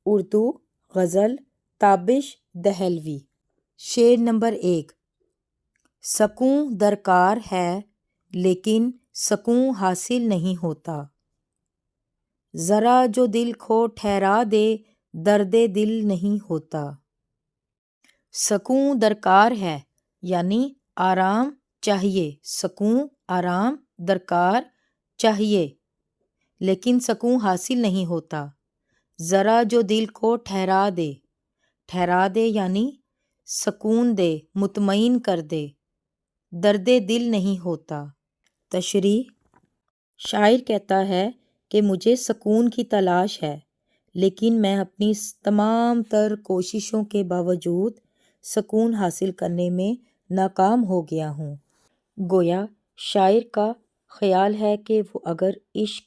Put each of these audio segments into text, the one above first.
اردو غزل تابش دہلوی۔ شعر نمبر 1۔ سکوں درکار ہے لیکن سکوں حاصل نہیں ہوتا، ذرا جو دل کو ٹھہرا دے درد دل نہیں ہوتا۔ سکوں درکار ہے یعنی آرام چاہیے، سکون آرام درکار چاہیے لیکن سکون حاصل نہیں ہوتا، ذرا جو دل کو ٹھہرا دے، ٹھہرا دے یعنی سکون دے، مطمئن کر دے، درد دل نہیں ہوتا۔ تشریح: شاعر کہتا ہے کہ مجھے سکون کی تلاش ہے لیکن میں اپنی تمام تر کوششوں کے باوجود سکون حاصل کرنے میں ناکام ہو گیا ہوں۔ گویا شاعر کا خیال ہے کہ وہ اگر عشق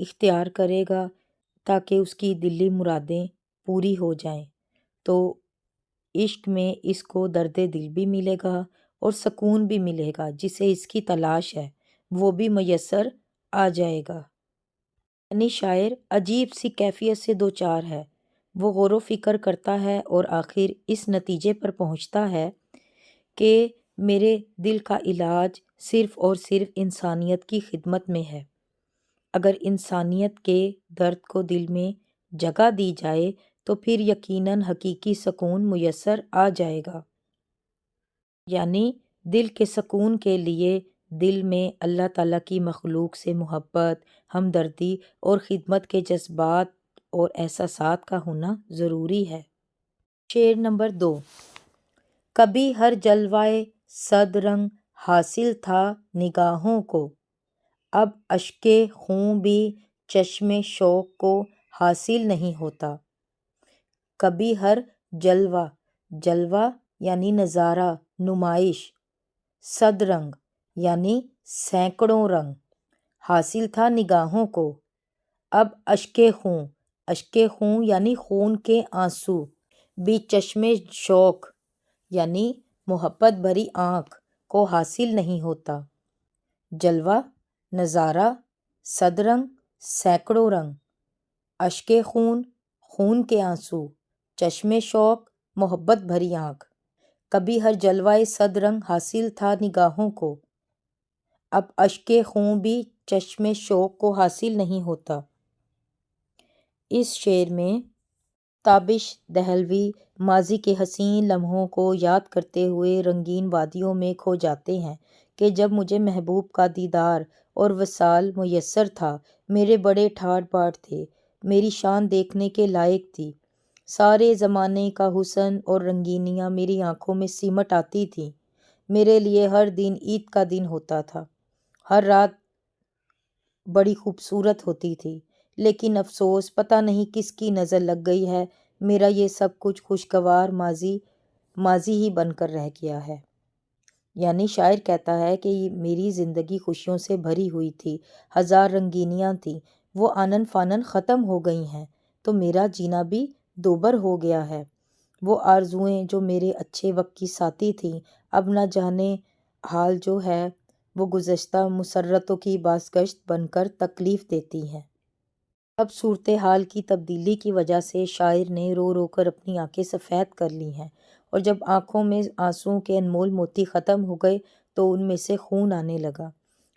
اختیار کرے گا تاکہ اس کی دلی مرادیں پوری ہو جائیں تو عشق میں اس کو درد دل بھی ملے گا اور سکون بھی ملے گا، جسے اس کی تلاش ہے وہ بھی میسر آ جائے گا۔ یعنی شاعر عجیب سی کیفیت سے دوچار ہے، وہ غور و فکر کرتا ہے اور آخر اس نتیجے پر پہنچتا ہے کہ میرے دل کا علاج صرف اور صرف انسانیت کی خدمت میں ہے۔ اگر انسانیت کے درد کو دل میں جگہ دی جائے تو پھر یقیناً حقیقی سکون میسر آ جائے گا۔ یعنی دل کے سکون کے لیے دل میں اللہ تعالیٰ کی مخلوق سے محبت، ہمدردی اور خدمت کے جذبات اور احساسات کا ہونا ضروری ہے۔ شعر نمبر 2۔ کبھی ہر جلوائے صد رنگ حاصل تھا نگاہوں کو، اب اشک خوں بھی چشم شوق کو حاصل نہیں ہوتا۔ کبھی ہر جلوہ، جلوہ یعنی نظارہ، نمائش، صد رنگ یعنی سینکڑوں رنگ، حاصل تھا نگاہوں کو، اب اشک خوں، اشک خوں یعنی خون کے آنسو، بھی چشم شوق یعنی محبت بھری آنکھ کو حاصل نہیں ہوتا۔ جلوہ، نظارہ، صد رنگ، سینکڑوں رنگ، اشک خون، خون کے آنسو، چشم شوق، محبت بھری آنکھ، کبھی ہر جلوہ صد رنگ حاصل تھا نگاہوں کو، اب اشک خوں بھی چشم شوق کو حاصل نہیں ہوتا۔ اس شعر میں تابش دہلوی ماضی کے حسین لمحوں کو یاد کرتے ہوئے رنگین وادیوں میں کھو جاتے ہیں کہ جب مجھے محبوب کا دیدار اور وصال میسر تھا، میرے بڑے ٹھاٹھ باٹھ تھے، میری شان دیکھنے کے لائق تھی، سارے زمانے کا حسن اور رنگینیاں میری آنکھوں میں سمٹ آتی تھیں، میرے لیے ہر دن عید کا دن ہوتا تھا، ہر رات بڑی خوبصورت ہوتی تھی، لیکن افسوس پتہ نہیں کس کی نظر لگ گئی ہے، میرا یہ سب کچھ خوشگوار ماضی ہی بن کر رہ گیا ہے۔ یعنی شاعر کہتا ہے کہ میری زندگی خوشیوں سے بھری ہوئی تھی، ہزار رنگینیاں تھیں، وہ آنن فانن ختم ہو گئی ہیں تو میرا جینا بھی دوبر ہو گیا ہے، وہ آرزوئیں جو میرے اچھے وقت کی ساتھی تھیں اب نہ جانے حال جو ہے وہ گزشتہ مسرتوں کی بازگشت بن کر تکلیف دیتی ہیں۔ اب صورتحال کی تبدیلی کی وجہ سے شاعر نے رو رو کر اپنی آنکھیں سفید کر لی ہیں، اور جب آنکھوں میں آنسوؤں کے انمول موتی ختم ہو گئے تو ان میں سے خون آنے لگا۔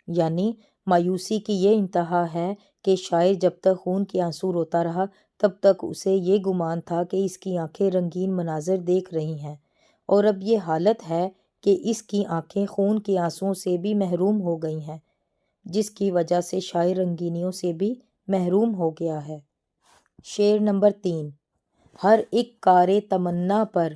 یعنی مایوسی کی یہ انتہا ہے کہ شاعر جب تک خون کے آنسو روتا رہا تب تک اسے یہ گمان تھا کہ اس کی آنکھیں رنگین مناظر دیکھ رہی ہیں، اور اب یہ حالت ہے کہ اس کی آنکھیں خون کے آنسوؤں سے بھی محروم ہو گئی ہیں، جس کی وجہ سے شاعر رنگینیوں سے بھی محروم ہو گیا ہے۔ شعر نمبر 3۔ ہر ایک کار تمنا پر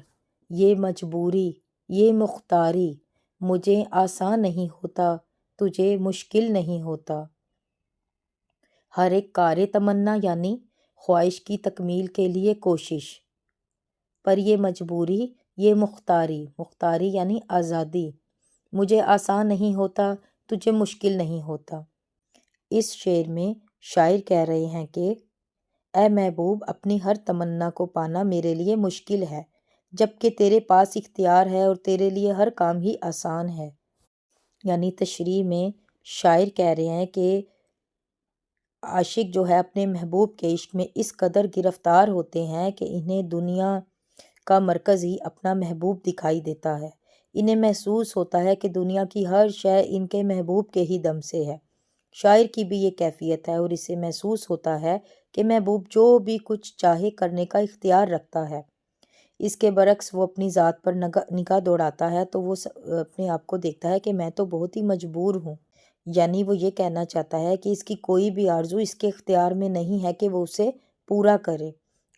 یہ مجبوری، یہ مختاری، مجھے آسان نہیں ہوتا، تجھے مشکل نہیں ہوتا۔ ہر ایک کار تمنا یعنی خواہش کی تکمیل کے لیے کوشش، پر یہ مجبوری، یہ مختاری، مختاری یعنی آزادی، مجھے آسان نہیں ہوتا، تجھے مشکل نہیں ہوتا۔ اس شعر میں شاعر کہہ رہے ہیں کہ اے محبوب، اپنی ہر تمنا کو پانا میرے لیے مشکل ہے، جبکہ تیرے پاس اختیار ہے اور تیرے لیے ہر کام ہی آسان ہے۔ یعنی تشریح میں شاعر کہہ رہے ہیں کہ عاشق جو ہے اپنے محبوب کے عشق میں اس قدر گرفتار ہوتے ہیں کہ انہیں دنیا کا مرکز ہی اپنا محبوب دکھائی دیتا ہے۔ انہیں محسوس ہوتا ہے کہ دنیا کی ہر شے ان کے محبوب کے ہی دم سے ہے۔ شاعر کی بھی یہ کیفیت ہے اور اسے محسوس ہوتا ہے کہ محبوب جو بھی کچھ چاہے کرنے کا اختیار رکھتا ہے۔ اس کے برعکس وہ اپنی ذات پر نگاہ دوڑاتا ہے تو وہ اپنے آپ کو دیکھتا ہے کہ میں تو بہت ہی مجبور ہوں۔ یعنی وہ یہ کہنا چاہتا ہے کہ اس کی کوئی بھی آرزو اس کے اختیار میں نہیں ہے کہ وہ اسے پورا کرے۔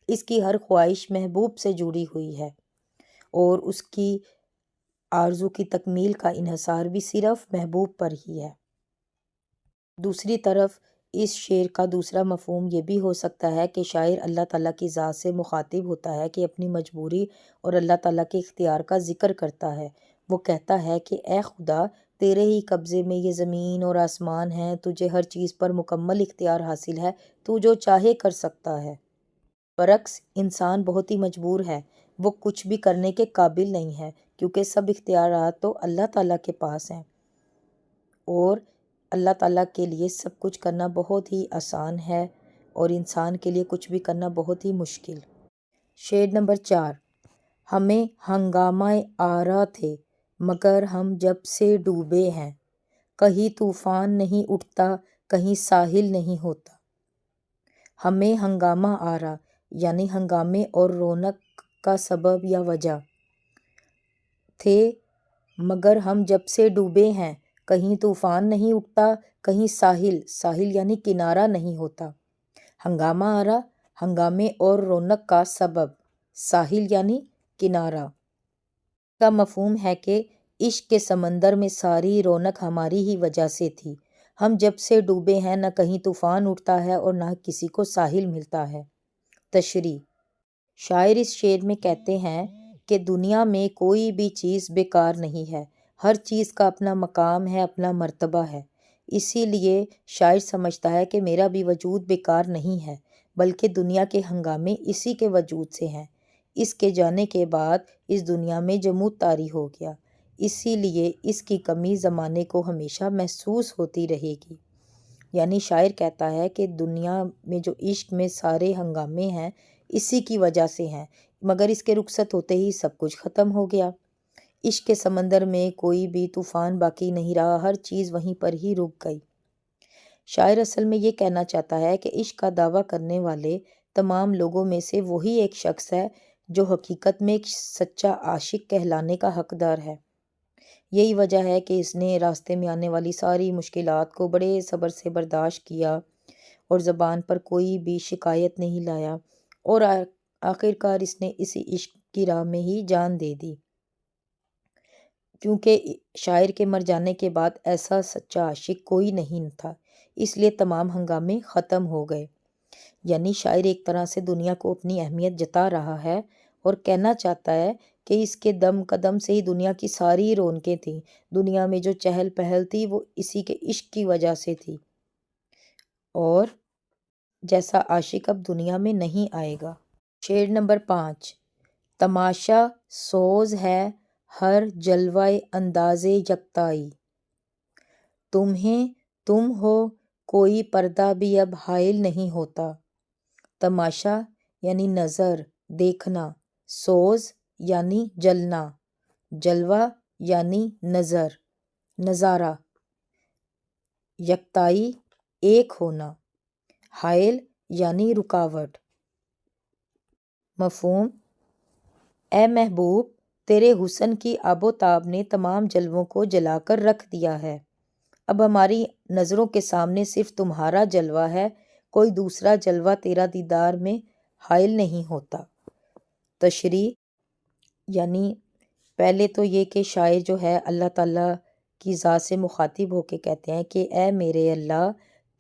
اس کی ہر خواہش محبوب سے جڑی ہوئی ہے اور اس کی آرزو کی تکمیل کا انحصار بھی صرف محبوب پر ہی ہے۔ دوسری طرف اس شعر کا دوسرا مفہوم یہ بھی ہو سکتا ہے کہ شاعر اللہ تعالیٰ کی ذات سے مخاطب ہوتا ہے کہ اپنی مجبوری اور اللہ تعالیٰ کے اختیار کا ذکر کرتا ہے۔ وہ کہتا ہے کہ اے خدا، تیرے ہی قبضے میں یہ زمین اور آسمان ہیں، تجھے ہر چیز پر مکمل اختیار حاصل ہے، تو جو چاہے کر سکتا ہے۔ برعکس انسان بہت ہی مجبور ہے، وہ کچھ بھی کرنے کے قابل نہیں ہے کیونکہ سب اختیارات تو اللہ تعالیٰ کے پاس ہیں اور اللہ تعالیٰ کے لیے سب کچھ کرنا بہت ہی آسان ہے اور انسان کے لیے کچھ بھی کرنا بہت ہی مشکل۔ شعر نمبر 4۔ ہمیں ہنگامہ آرا تھے مگر ہم جب سے ڈوبے ہیں، کہیں طوفان نہیں اٹھتا کہیں ساحل نہیں ہوتا۔ ہمیں ہنگامہ آرا یعنی ہنگامے اور رونق کا سبب یا وجہ تھے مگر ہم جب سے ڈوبے ہیں، کہیں طوفان نہیں اٹھتا کہیں ساحل یعنی کنارہ نہیں ہوتا۔ ہنگامہ آرا ہنگامے اور رونق کا سبب، ساحل یعنی کنارہ کا مفہوم ہے کہ عشق کے سمندر میں ساری رونق ہماری ہی وجہ سے تھی۔ ہم جب سے ڈوبے ہیں نہ کہیں طوفان اٹھتا ہے اور نہ کسی کو ساحل ملتا ہے۔ تشریح۔ شاعر اس شعر میں کہتے ہیں کہ دنیا میں کوئی بھی چیز بیکار نہیں ہے، ہر چیز کا اپنا مقام ہے، اپنا مرتبہ ہے۔ اسی لیے شاعر سمجھتا ہے کہ میرا بھی وجود بیکار نہیں ہے بلکہ دنیا کے ہنگامے اسی کے وجود سے ہیں۔ اس کے جانے کے بعد اس دنیا میں جمود طاری ہو گیا، اسی لیے اس کی کمی زمانے کو ہمیشہ محسوس ہوتی رہے گی۔ یعنی شاعر کہتا ہے کہ دنیا میں جو عشق میں سارے ہنگامے ہیں اسی کی وجہ سے ہیں، مگر اس کے رخصت ہوتے ہی سب کچھ ختم ہو گیا۔ عشق کے سمندر میں کوئی بھی طوفان باقی نہیں رہا، ہر چیز وہیں پر ہی رک گئی۔ شاعر اصل میں یہ کہنا چاہتا ہے کہ عشق کا دعویٰ کرنے والے تمام لوگوں میں سے وہی ایک شخص ہے جو حقیقت میں ایک سچا عاشق کہلانے کا حقدار ہے۔ یہی وجہ ہے کہ اس نے راستے میں آنے والی ساری مشکلات کو بڑے صبر سے برداشت کیا اور زبان پر کوئی بھی شکایت نہیں لایا اور آخرکار اس نے اسی عشق کی راہ میں ہی جان دے دی، کیونکہ شاعر کے مر جانے کے بعد ایسا سچا عاشق کوئی نہیں تھا، اس لیے تمام ہنگامے ختم ہو گئے۔ یعنی شاعر ایک طرح سے دنیا کو اپنی اہمیت جتا رہا ہے اور کہنا چاہتا ہے کہ اس کے دم قدم سے ہی دنیا کی ساری رونقیں تھیں، دنیا میں جو چہل پہل تھی وہ اسی کے عشق کی وجہ سے تھی اور جیسا عاشق اب دنیا میں نہیں آئے گا۔ شعر نمبر 5۔ تماشا سوز ہے ہر جلوہ انداز یکتائی، تمہیں تم ہو کوئی پردہ بھی اب حائل نہیں ہوتا۔ تماشا یعنی نظر، دیکھنا، سوز یعنی جلنا، جلوہ یعنی نظر، نظارہ، یکتائی ایک ہونا، حائل یعنی رکاوٹ۔ مفہوم۔ اے محبوب، تیرے حسن کی آب و تاب نے تمام جلووں کو جلا کر رکھ دیا ہے، اب ہماری نظروں کے سامنے صرف تمہارا جلوہ ہے، کوئی دوسرا جلوہ تیرا دیدار میں حائل نہیں ہوتا۔ تشریح۔ یعنی پہلے تو یہ کہ شاعر جو ہے اللہ تعالیٰ کی ذات سے مخاطب ہو کے کہتے ہیں کہ اے میرے اللہ،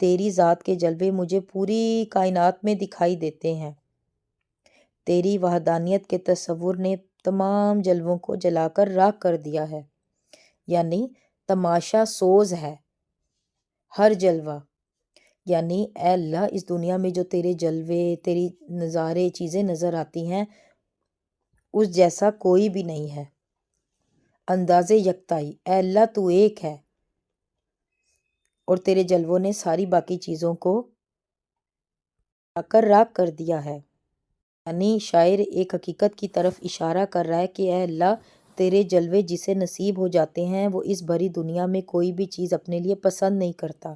تیری ذات کے جلوے مجھے پوری کائنات میں دکھائی دیتے ہیں، تیری وحدانیت کے تصور نے تمام جلووں کو جلا کر راکھ کر دیا ہے۔ یعنی تماشا سوز ہے ہر جلوہ، یعنی اے اللہ اس دنیا میں جو تیرے جلوے، تیری نظارے، چیزیں نظر آتی ہیں اس جیسا کوئی بھی نہیں ہے۔ انداز یکتائی، اے اللہ تو ایک ہے اور تیرے جلووں نے ساری باقی چیزوں کو لا کر راکھ کر دیا ہے۔ یعنی شاعر ایک حقیقت کی طرف اشارہ کر رہا ہے کہ اے اللہ، تیرے جلوے جسے نصیب ہو جاتے ہیں وہ اس بھری دنیا میں کوئی بھی چیز اپنے لیے پسند نہیں کرتا۔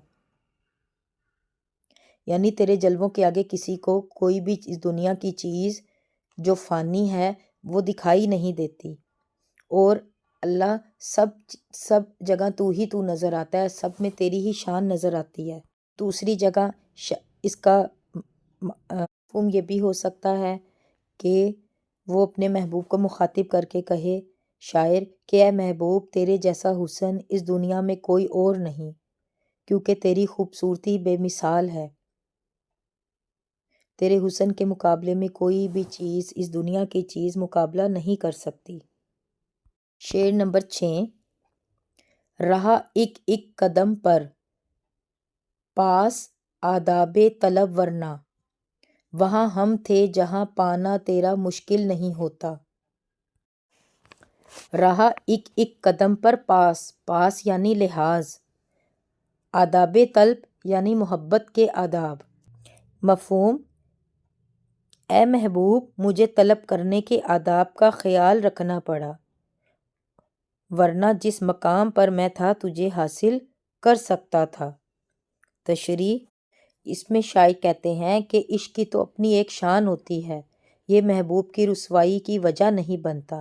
یعنی تیرے جلووں کے آگے کسی کو کوئی بھی اس دنیا کی چیز جو فانی ہے وہ دکھائی نہیں دیتی، اور اللہ سب جگہ تو نظر آتا ہے، سب میں تیری ہی شان نظر آتی ہے۔ دوسری جگہ اس کا مفہوم یہ بھی ہو سکتا ہے کہ وہ اپنے محبوب کو مخاطب کر کے کہے شاعر کہ اے محبوب، تیرے جیسا حسن اس دنیا میں کوئی اور نہیں، کیونکہ تیری خوبصورتی بے مثال ہے۔ تیرے حسن کے مقابلے میں کوئی بھی چیز، اس دنیا کی چیز مقابلہ نہیں کر سکتی۔ شعر نمبر 6۔ رہا ایک ایک قدم پر پاس آداب طلب، ورنہ وہاں ہم تھے جہاں پانا تیرا مشکل نہیں ہوتا۔ رہا ایک ایک قدم پر پاس یعنی لحاظ، آداب طلب یعنی محبت کے آداب۔ مفہوم: اے محبوب، مجھے طلب کرنے کے آداب کا خیال رکھنا پڑا، ورنہ جس مقام پر میں تھا تجھے حاصل کر سکتا تھا۔ تشریح: اس میں شاعر کہتے ہیں کہ عشق کی تو اپنی ایک شان ہوتی ہے، یہ محبوب کی رسوائی کی وجہ نہیں بنتا،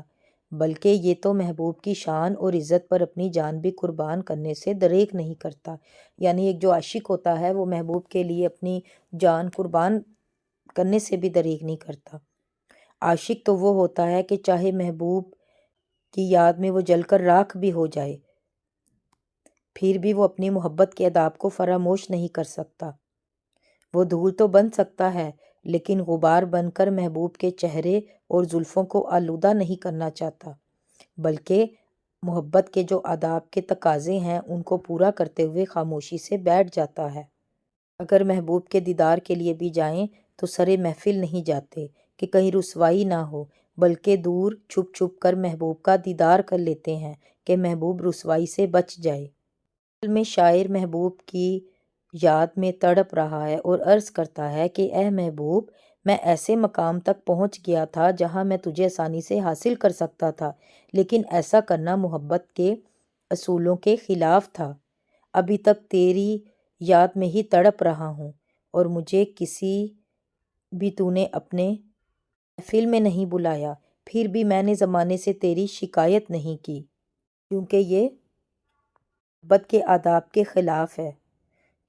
بلکہ یہ تو محبوب کی شان اور عزت پر اپنی جان بھی قربان کرنے سے دریغ نہیں کرتا۔ یعنی ایک جو عاشق ہوتا ہے وہ محبوب کے لیے اپنی جان قربان کرنے سے بھی دریغ نہیں کرتا۔ عاشق تو وہ ہوتا ہے کہ چاہے محبوب کی یاد میں وہ جل کر راکھ بھی ہو جائے، پھر بھی وہ اپنی محبت کے آداب کو فراموش نہیں کر سکتا۔ وہ دھول تو بن سکتا ہے لیکن غبار بن کر محبوب کے چہرے اور زلفوں کو آلودہ نہیں کرنا چاہتا، بلکہ محبت کے جو آداب کے تقاضے ہیں ان کو پورا کرتے ہوئے خاموشی سے بیٹھ جاتا ہے۔ اگر محبوب کے دیدار کے لیے بھی جائیں تو سرے محفل نہیں جاتے کہ کہیں رسوائی نہ ہو، بلکہ دور چھپ چھپ کر محبوب کا دیدار کر لیتے ہیں کہ محبوب رسوائی سے بچ جائے۔ اصل میں شاعر محبوب کی یاد میں تڑپ رہا ہے اور عرض کرتا ہے کہ اے محبوب، میں ایسے مقام تک پہنچ گیا تھا جہاں میں تجھے آسانی سے حاصل کر سکتا تھا، لیکن ایسا کرنا محبت کے اصولوں کے خلاف تھا۔ ابھی تک تیری یاد میں ہی تڑپ رہا ہوں، اور مجھے کسی بھی تو نے اپنے محفل میں نہیں بلایا، پھر بھی میں نے زمانے سے تیری شکایت نہیں کی، کیونکہ یہ محبت کے آداب کے خلاف ہے،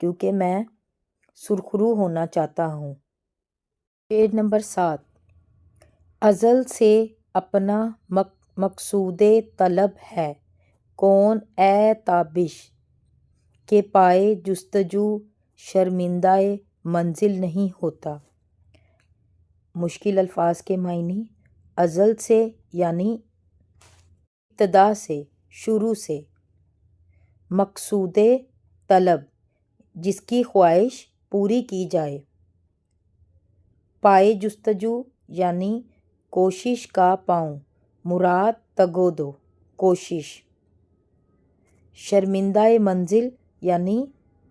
کیونکہ میں سرخرو ہونا چاہتا ہوں۔ شعر نمبر 7۔ ازل سے اپنا مقصود طلب ہے کون اے تابش، کہ پائے جستجو شرمندہ منزل نہیں ہوتا۔ مشکل الفاظ کے معنی: ازل سے یعنی ابتدا سے، شروع سے، مقصود طلب جس کی خواہش پوری کی جائے، پائے جستجو یعنی کوشش کا پاؤں، مراد تگودو کوشش، شرمندہ منزل یعنی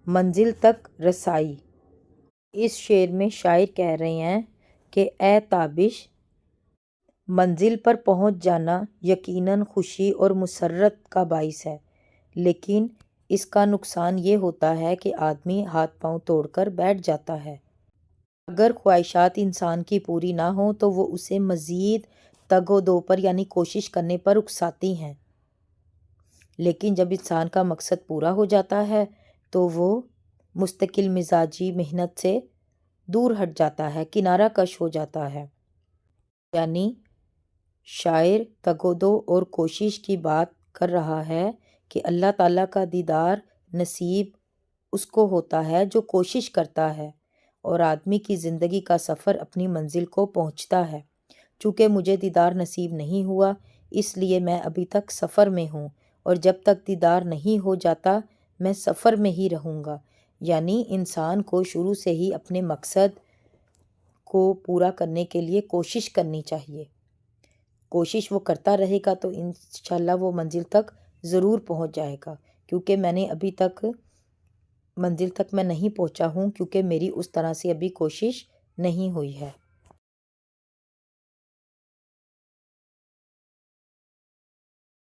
منزل تک رسائی۔ اس شعر میں شاعر کہہ رہے ہیں کہ اے تابش، منزل پر پہنچ جانا یقیناً خوشی اور مسرت کا باعث ہے، لیکن اس کا نقصان یہ ہوتا ہے کہ آدمی ہاتھ پاؤں توڑ کر بیٹھ جاتا ہے۔ اگر خواہشات انسان کی پوری نہ ہوں تو وہ اسے مزید تگ و دو پر یعنی کوشش کرنے پر اکساتی ہیں، لیکن جب انسان کا مقصد پورا ہو جاتا ہے تو وہ مستقل مزاجی محنت سے دور ہٹ جاتا ہے، کنارہ کش ہو جاتا ہے۔ یعنی شاعر تگ و دو اور کوشش کی بات کر رہا ہے کہ اللہ تعالیٰ کا دیدار نصیب اس کو ہوتا ہے جو کوشش کرتا ہے، اور آدمی کی زندگی کا سفر اپنی منزل کو پہنچتا ہے۔ چونکہ مجھے دیدار نصیب نہیں ہوا، اس لیے میں ابھی تک سفر میں ہوں، اور جب تک دیدار نہیں ہو جاتا میں سفر میں ہی رہوں گا۔ یعنی انسان کو شروع سے ہی اپنے مقصد کو پورا کرنے کے لیے کوشش کرنی چاہیے۔ کوشش وہ کرتا رہے گا تو انشاءاللہ وہ منزل تک ضرور پہنچ جائے گا، کیونکہ میں نے ابھی تک منزل تک میں نہیں پہنچا ہوں، کیونکہ میری اس طرح سے ابھی کوشش نہیں ہوئی ہے۔